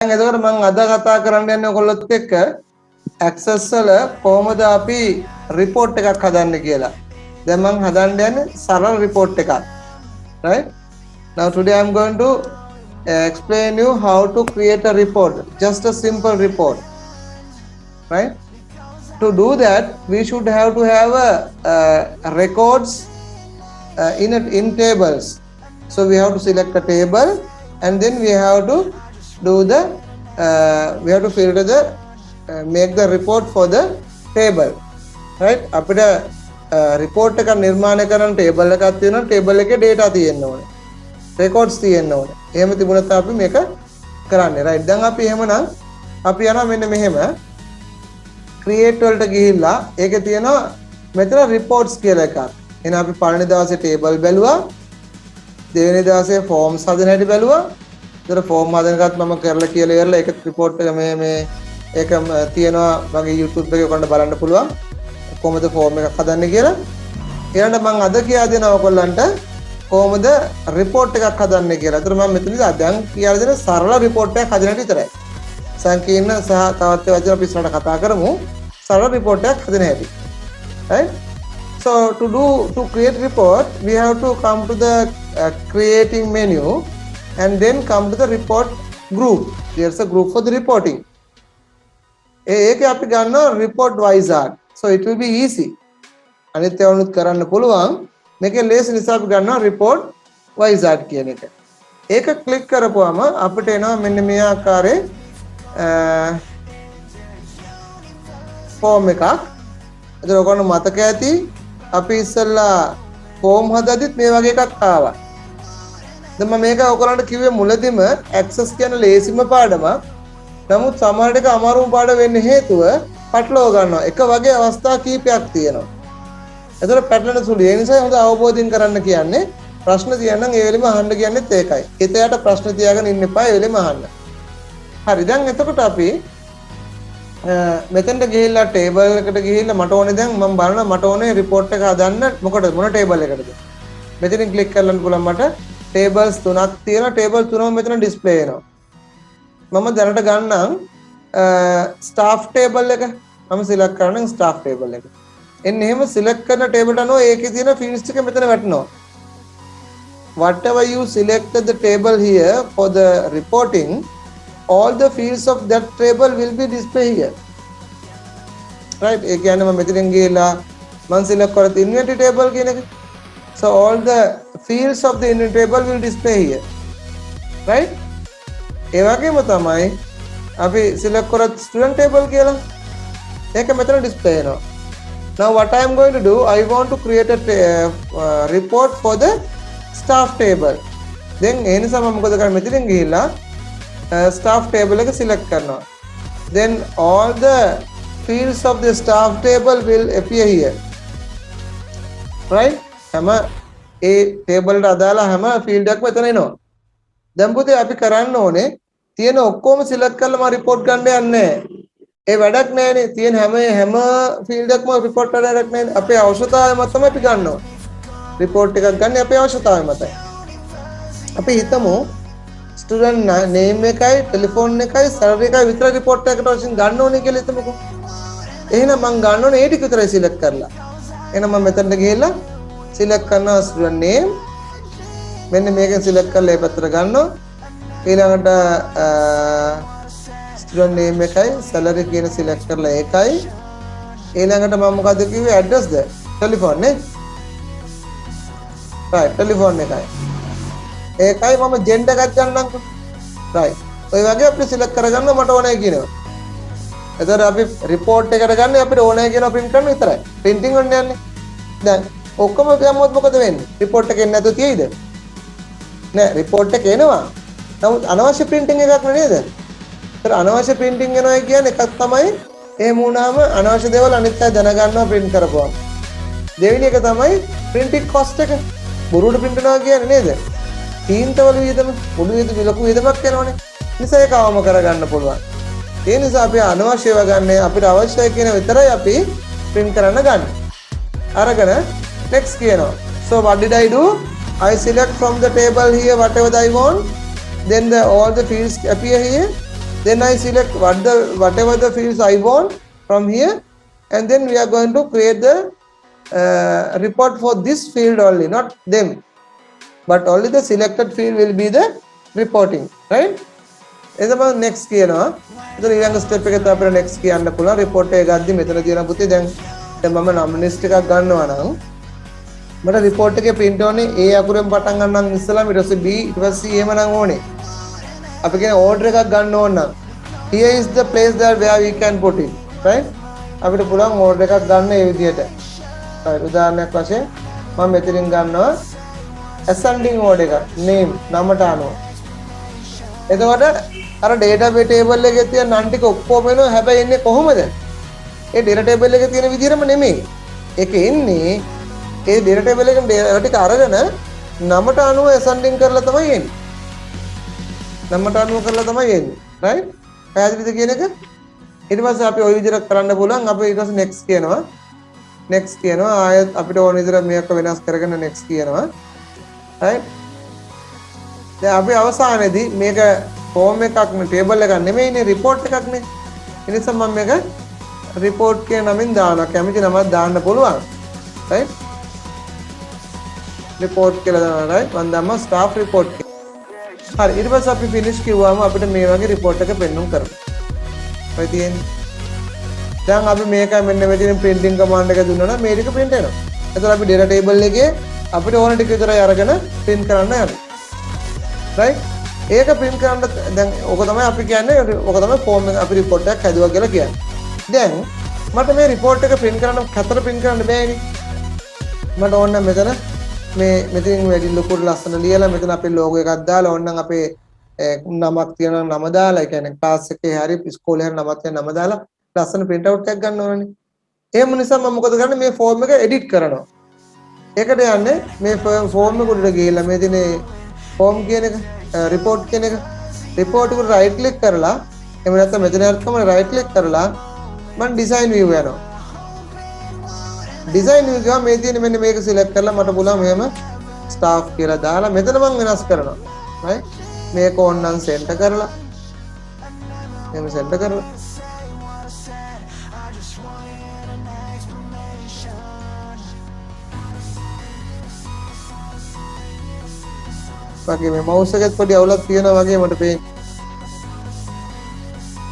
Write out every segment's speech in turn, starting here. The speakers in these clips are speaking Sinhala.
එතකොට මම අද කතා කරන්න යන්නේ ඔයගොල්ලොත් එක්ක Access වල කොහොමද අපි report එකක් හදන්න කියලා. දැන් මම හදන්න යන්නේ සරල report එකක්. Right? Now today I am going to explain you how to create a report. Just a simple report. Right? To do that, we should have to have a records in tables. So we have to select a table and then we have to do the we have to filter the make the report for the table. Right? අපිට report එක නිර්මාණය කරන table එකක් තියෙනවා. table එකේ data තියෙන්න ඕනේ. records තියෙන්න ඕනේ. එහෙම තිබුණත් අපි මේක කරන්නේ. right? දැන් අපි එහෙමනම් අපි යනවා මෙන්න මෙහෙම create වලට ගිහිල්ලා ඒකේ තියෙනවා මෙතන reports කියලා එකක්. එහෙනම් අපි පළවෙනි දවසේ table බැලුවා. දෙවෙනි දවසේ forms හදන හැටි බැලුවා. ඒතර form හදන එකත් මම කරලා කියලා ඉවරලා ඒක report එක මේ ඒක තියෙනවා මගේ YouTube එකේ ඔයගොල්ලන්ට බලන්න පුළුවන්. කොහොමද form එකක් හදන්නේ කියලා. ඊළඟට මම අද කියලා දෙනවා ඔයගොල්ලන්ට කොහොමද report එකක් හදන්නේ කියලා. ඒතර මම මෙතනදී දැන් කියලා දෙන සරල report එකක් හදන හැටි විතරයි. සංකීර්ණ සහ තවත් වචන අපි ඉස්සරහට කතා කරමු. සරල report එකක් හදන හැටි. Right? So to create report, we have to come to the creating menu and then come to the report group. There's a group for the reporting. ඒක අපි ගන්නවා report wizard. So it will be easy. අනිත් ඒවා උනුත් කරන්න පුළුවන්. මේකේ ලේසි නිසා අපි ගන්නවා report wizard කියන එක. ඒක ක්ලික් කරපුවම අපිට එනවා මෙන්න මේ ආකාරයේ form එකක්. ඒතර ඔයගොල්ලෝ මතක ඇති අපි ඉස්සෙල්ලා form හදද්දිත් මේ වගේ එකක් ආවා. දැන් මම මේක ඔයගොල්ලන්ට කිව්වේ මුලදීම access කියන ලේසිම පාඩමක්. නමුත් සමහර ටික අමාරුම පාඩම වෙන්න හේතුව පටලව ගන්නවා. එක වගේ අවස්ථා කීපයක් තියෙනවා. ඒතර පැටලෙන සුළු. ඒ නිසා හොඳ අවබෝධයෙන් කරන්න කියන්නේ ප්‍රශ්න තියනනම් ඒ වෙලෙම අහන්න කියන්නේත් ඒකයි. හිතයට ප්‍රශ්න තියාගෙන ඉන්න එපා ඒ වෙලෙම අහන්න. හරි දැන් එතකොට අපි මෙතෙන්ට ගිහිල්ලා ටේබල් එකට ගිහිල්ලා මට ඕනේ දැන් මම බලනවා මට ඕනේ report එක හදන්න මොකටද මොන ටේබල් එකටද මෙතනින් ක්ලික් කරලා පුළුවන් මට tables තුනක් තියෙනවා table තුනම මෙතන display වෙනවා මම දැනට ගන්නම් staff table එක මම select කරනවා staff table එක එන්න එහෙම select කරන table එක අනුව ඒකේ තියෙන fields ටික මෙතන වැටෙනවා whatever you selected the table here for the reporting all the fields of that table will be displayed here. Right? ඒ කියන්නේ මම මෙතනින් ගිහලා මම select කරලා inventory table කියන එක. So all the fields of the inventory table will display here. Right? ඒ වගේම තමයි අපි select කරලා student table කියලා. ඒක මෙතන display වෙනවා. Now what I am going to do, I want to create a report for the staff table. Then ඒ නිසා මම මොකද කරන්නේ මෙතනින් ගිහලා staff table එක select කරනවා. Then all the fields of the staff table will appear here. Right? හැම ඒ table එකට අදාළ හැම field එකක්ම එතන එනවා. දැන් පුතේ අපි කරන්න ඕනේ තියෙන ඔක්කොම select කරලා මම report ගන්න යන්නේ ඒ වැඩක් නෑනේ. තියෙන හැම field එකක්ම report වල වැඩක් නෑනේ. අපේ අවශ්‍යතාවය මත තමයි අපි ගන්නවා. report එකක් ගන්න අපේ අවශ්‍යතාවය මතයි. අපි හිතමු student name එකයි telephone එකයි salary එකයි විතර report එකකට වශයෙන් ගන්න ඕනේ කියලා හිතමුකෝ. එහෙනම් මම ගන්න ඕනේ ඒ ටික විතරයි select කරලා. එහෙනම් මම මෙතනට ගිහිල්ලා select කරනවා student name. මෙන්න මේකෙන් select කරලා ඒ පැත්තට ගන්නවා. ඊළඟට student name එකයි salary කියන select කරලා ඒකයි. ඊළඟට මම මොකද කිව්වේ address ද telephone නේ. right telephone එකයි. ඒකයි මම gender එකක් ගන්නම්කො. right. ඔය වගේ අපි select කරගන්න මට ඕනේ කියනවා. එතකොට අපි report එකට ගන්න අපිට ඕනේ කියනවා print කරන්න විතරයි. printing වෙන්න යන්නේ. දැන් ඔක්කොම ගියමොත් මොකද වෙන්නේ? report එක එන්නේ නැතුව තියෙයිද? නෑ report එක එනවා. නමුත් අනවශ්‍ය printing එකක් නේද? ඒතර අනවශ්‍ය printing එනවා කියන්නේ එකක් තමයි එහෙම වුණාම අනවශ්‍ය දේවල් අනිත් අය දැනගන්නවා print කරපුවාම. දෙවෙනි එක තමයි printing cost එක. බොරුවට print කරනවා කියන්නේ නේද? තීන්තවල වියදම පොඩු වියදම ලොකු වියදමක් වෙනවනේ. නිසා ඒක අවම කරගන්න පුළුවන්. ඒ නිසා අපි අනවශ්‍යව ගන්න අපිට අවශ්‍යයි කියන විතරයි අපි print කරන්න ගන්න. අරගෙන next කියනවා. So what did I do? I select from the table here whatever I want. Then all the fields appear here. Then I select whatever the fields I want from here, and then we are going to create the report for this field only, not them, but only the selected field will be the reporting, right? එතම next කියනවා. එතන ඊළඟ step එක තමයි අපිට next කියන්න පුළුවන්. report එක ගද්දි මෙතන තියෙන පුතේ දැන් මම නම් list එකක් ගන්නවා නම් මට report එකේ print ඕනේ A අකුරෙන් පටන් ගන්නම් ඉස්සලා ඊට පස්සේ B ඊට පස්සේ එහෙම නම් ඕනේ. අපි කියන order එකක් ගන්න ඕන නම් here is the place that where we can put it, right? අපිට පුළුවන් order එකක් ගන්න මේ විදිහට. right, උදාහරණයක් වශයෙන් මම මෙතනින් ගන්නවා ascending order එක name නමට අනුව. එතකොට අර database table එකේ තියෙන නම් ටික ඔක්කොම වෙනවා. හැබැයි එන්නේ කොහොමද? ඒ data table එකේ තියෙන විදිහටම නෙමෙයි. ඒක එන්නේ ඒ data table එකෙන් data ටික අරගෙන නමට අනුව ascending කරලා තමයි එන්නේ. නමට අනුව කරලා තමයි එන්නේ. right? පැහැදිලිද කියන එක? ඊට පස්සේ අපි ওই විදිහට කරන්න පුළුවන්. අපි ඊට පස්සේ next කියනවා. next කියනවා. ආයෙත් අපිට ඕන විදිහට මේක වෙනස් කරගෙන next කියනවා. right? දැන් අපි අවසානයේදී මේක ෆෝම් එකක් නේ ටේබල් එකක් නෙමෙයිනේ report එකක් නේ. ඒ නිසා මම මේක report කියන නමින් දානවා. කැමති නමක් දාන්න පුළුවන්. right? report කියලා දානවා. right? මම දැම්මා staff report කියලා. හරි ඊට පස්සේ අපි finish කිව්වම අපිට මේ වගේ report එක පෙන්වන්න කරමු. ඔය තියෙන්නේ. දැන් අපි මේක මෙන්න මේ විදිහෙන් printing command එක දුන්නා නම් මේ ටික print වෙනවා. එතකොට අපි data table එකේ අපිට ඕන ටික විතරයි අරගෙන print කරන්න යන්නේ. right? ඒක print කරන්න දැන් ඕක තමයි අපි කියන්නේ ඕක තමයි form එක අපි report එකක් හදුවා කියලා කියන්නේ. දැන් මට මේ report එක print කරන්න හතර print කරන්න බෑනේ. මට ඕන නම් මෙතන මේ මෙතනින් වැඩි ලොකු ලස්සන ලියලා මෙතන අපේ logo එකක් දාලා ඕනනම් අපේ නමක් තියෙනවා නම දාලා ඒ කියන්නේ class එකේ හරි ඉස්කෝලේ හරි නමක් තියෙන නම දාලා ලස්සන print out එකක් ගන්න ඕනනේ. එහෙම නිසා මම මොකද කරන්නේ මේ form එක edit කරනවා. ඒකට යන්නේ මේ form එක උඩට ගිහිල්ලා මේ තියෙන form කියන එක report කියන එක report එකට right click කරලා එහෙම නැත්නම් මෙතන හරියටම right click කරලා මම design view යනවා. design view ගියා මේ තියෙන මෙන්න මේක select කරලා මට පුළුවන් මෙහෙම staff කියලා දාලා මෙතන මම වෙනස් කරනවා. right? මේක ඕනනම් center කරලා එහෙම center කරලා වගේ මේ mouse එකත් පොඩි අවුලක් තියෙනවා වගේ මට පේන්නේ.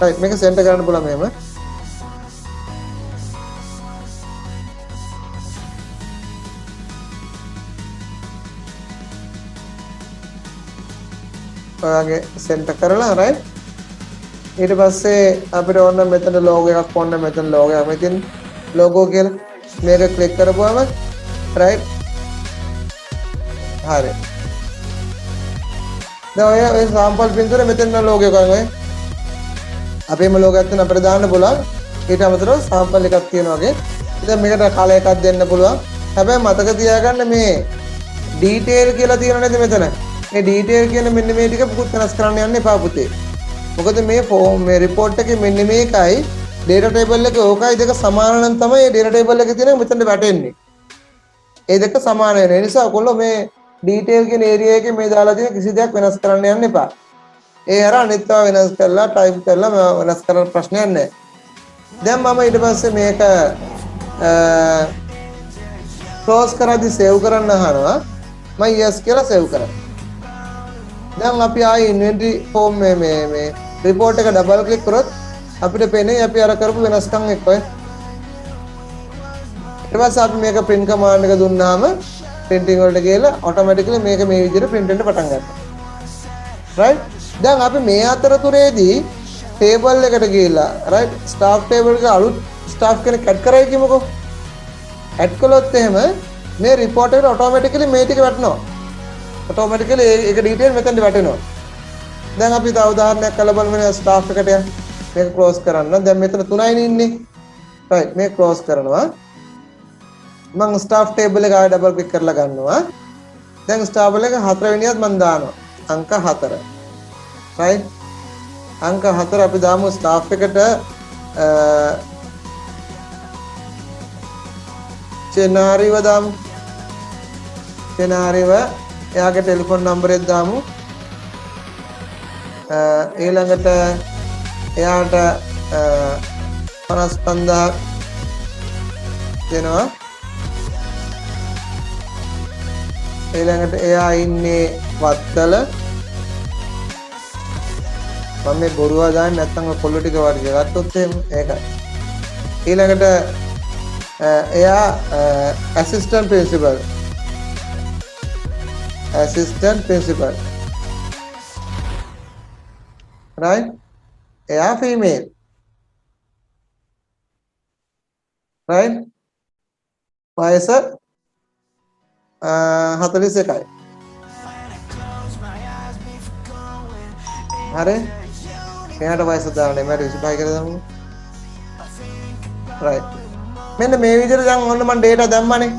right මේක center කරන්න පුළුවන් මෙහෙම. ඔයගේ center කරලා right ඊට පස්සේ අපිට ඕන මෙතන logo එකක් ඕන මෙතන logo එකක් මෙතන logo කියලා මේක click කරපුවම right හරි දැන් ඔය sample පින්තූරේ මෙතන logo එකක් ඔය අපේම logo එකක් තියෙන අපිට දාන්න පුළුවන් ඊට අමතරව sample එකක් තියෙනවා වගේ ඉතින් මේකට color එකක් දෙන්න පුළුවන් හැබැයි මතක තියාගන්න මේ detail කියලා තියෙනව නේද මෙතන මේ detail කියන මෙන්න මේ ටික පුකුත් වෙනස් කරන්න යන්න එපා පුතේ. මොකද මේ form මේ report එකේ මෙන්න මේකයි data table එකේ ඕකයි දෙක සමාන නම් තමයි මේ data table එකේ තියෙන මෙතනට වැටෙන්නේ. ඒ දෙක සමාන වෙන නිසා ඔයගොල්ලෝ මේ detail කියන area එකේ මේ දාලා තියෙන කිසි දෙයක් වෙනස් කරන්න යන්න එපා. ඒ හැර අනිත් ඒවා වෙනස් කරලා type කරලා වෙනස් කරන්න ප්‍රශ්නයක් නැහැ. දැන් මම ඊට පස්සේ මේක close කරද්දි save කරන්න අහනවා. මම yes කියලා save කරා. දැන් අපි ආයේ inventory form මේ report එක double click කරොත් අපිට පේන්නේ අපි අර කරපු වෙනස්කම් එක්ක ඔය. ඊට පස්සේ අපි මේක print command එක දුන්නාම printing වලට ගිහලා automatically මේක මේ විදිහට print වෙන්න පටන් ගන්නවා. right? දැන් අපි මේ අතරතුරේදී table එකට ගිහලා right staff table එක අලුත් staff කෙනෙක් add කරයි කියමුකෝ. add කළොත් එහෙම මේ report එකට automatically මේ ටික වැටෙනවා. automatically ඒක detail මෙතනට වැටෙනවා. දැන් අපි තව උදාහරණයක් කරලා බලමු මේ staff එකට යන්න. මේක close කරන්න. දැන් මෙතන 3යි ඉන්නේ. right මේක close කරනවා. මම staff table එක ආයෙ double click කරලා ගන්නවා. දැන් staff එක 4 වෙනියත් මම දානවා. අංක 4. right අංක 4 අපි දාමු staff එකට චෙනාරිව දාමු. චෙනාරිව එයාගේ ටෙලිෆෝන් නම්බර් එක දාමු. ඊළඟට එයාට 55000ක් දෙනවා. ඊළඟට එයා ඉන්නේ වත්තල. මම මේ බොරුවා දාන්නේ නැත්නම් ඔය කොල්ල ටික වර්ගය ගත්තොත් එහෙම ඒකයි. ඊළඟට එයා assistant principal. Right? එයා female. Right? වයස 41යි. හරි? එයාට වයස දාන්නේ මට 25 කියලා දාමු. right. මෙන්න මේ විදිහට දැන් ඔන්න මම data දැම්මනේ.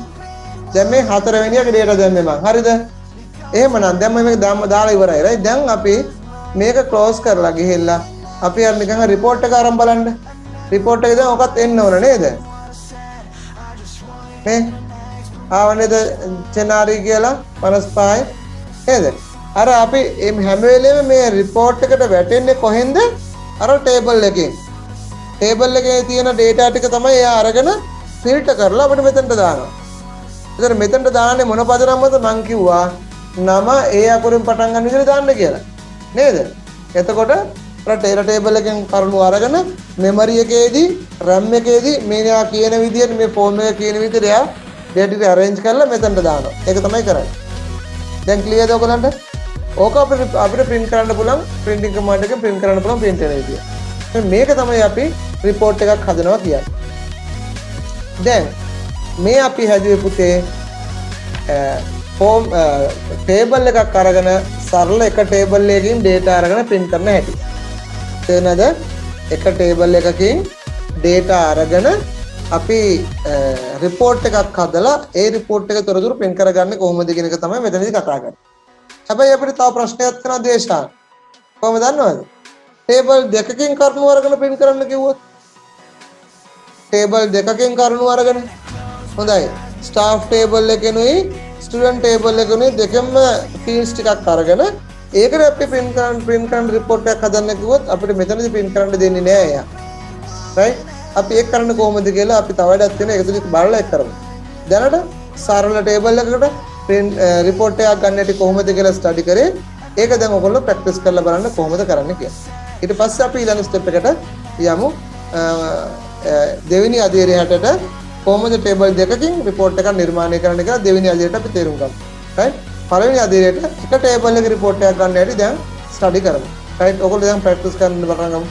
දැන් මේ හතරවෙනි එක data දැම්මේ මම. හරිද? එහෙමනම් දැන් මම මේක දාලා ඉවරයි. right? දැන් අපි මේක close කරලා ගිහිල්ලා අපි අර නිකන් report එක අරන් බලන්න. report එකේ දැන් ඔකත් එන්න ඕන නේද? මේ ආවනේද චෙනාරි කියලා 55යි නේද? අර අපි හැම වෙලේම මේ report එකට වැටෙන්නේ කොහෙන්ද? අර table එකෙන්. table එකේ තියෙන data ටික තමයි එයා අරගෙන filter කරලා අපිට මෙතනට දානවා. ඒතර මෙතනට දාන්නේ මොන පදනමද? මං කිව්වා නම ඒ අකුරෙන් පටන් ගන්න විදිහට දාන්න කියලා. නේද? එතකොට අර table එකෙන් කරුණු අරගෙන memory එකේදී RAM එකේදී මෙයා කියන විදිහට මේ form එක කියන විදිහට එයා data ටික arrange කරලා මෙතනට දානවා. ඒක තමයි කරන්නේ. දැන් clear ද ඔයගලන්ට? ඕක අපිට print කරන්න පුළුවන් printing command එකෙන් print කරන්න පුළුවන් print වෙන විදිය. මේක තමයි අපි report එකක් හදනවා කියන්නේ. දැන් මේ අපි හැදුවේ පුතේ form table එකක් අරගෙන සරල එක table එකකින් data අරගෙන print කරන හැටි. තේනද? එක table එකකින් data අරගෙන අපි report එකක් හදලා ඒ report එක තොරතුරු print කරගන්නේ කොහොමද කියන එක තමයි මෙතනදී කතා කරන්නේ. හැබැයි අපිට තව ප්‍රශ්නයක් තියෙනවා දේශාන්. කොහොමද දන්නවද? table දෙකකින් කරුණු අරගෙන print කරන්න කිව්වොත් table දෙකකින් කරුණු අරගෙන හොඳයි. staff table එකෙනුයි student table එකෙනුයි දෙකෙන්ම fields ටිකක් අරගෙන ඒකට අපි print කරන්න report එකක් හදන්න කිව්වොත් අපිට මෙතනදී print කරන්න දෙන්නේ නෑ එයා. right? අපි ඒක කරන්න කොහොමද කියලා අපි තව වැඩක් තියෙනවා ඒක තුලින් බලලා ඒක කරමු. දැනට සරල table එකකට print report එකක් ගන්න හැටි කොහොමද කියලා study කරේ. ඒක දැන් ඔයගොල්ලෝ practice කරලා බලන්න කොහොමද කරන්නේ කියලා. ඊට පස්සේ අපි ඊළඟ step එකට යමු. දෙවෙනි අධීරය හැටට කොහොමද table දෙකකින් report එකක් නිර්මාණය කරන්න කියලා දෙවෙනි අධීරයට අපි තේරුම් ගමු. right? පළවෙනි අධීරයට එක table එකක report එකක් ගන්න හැටි දැන් study කරමු. right? ඔයගොල්ලෝ දැන් practice කරන්න පටන් ගමු.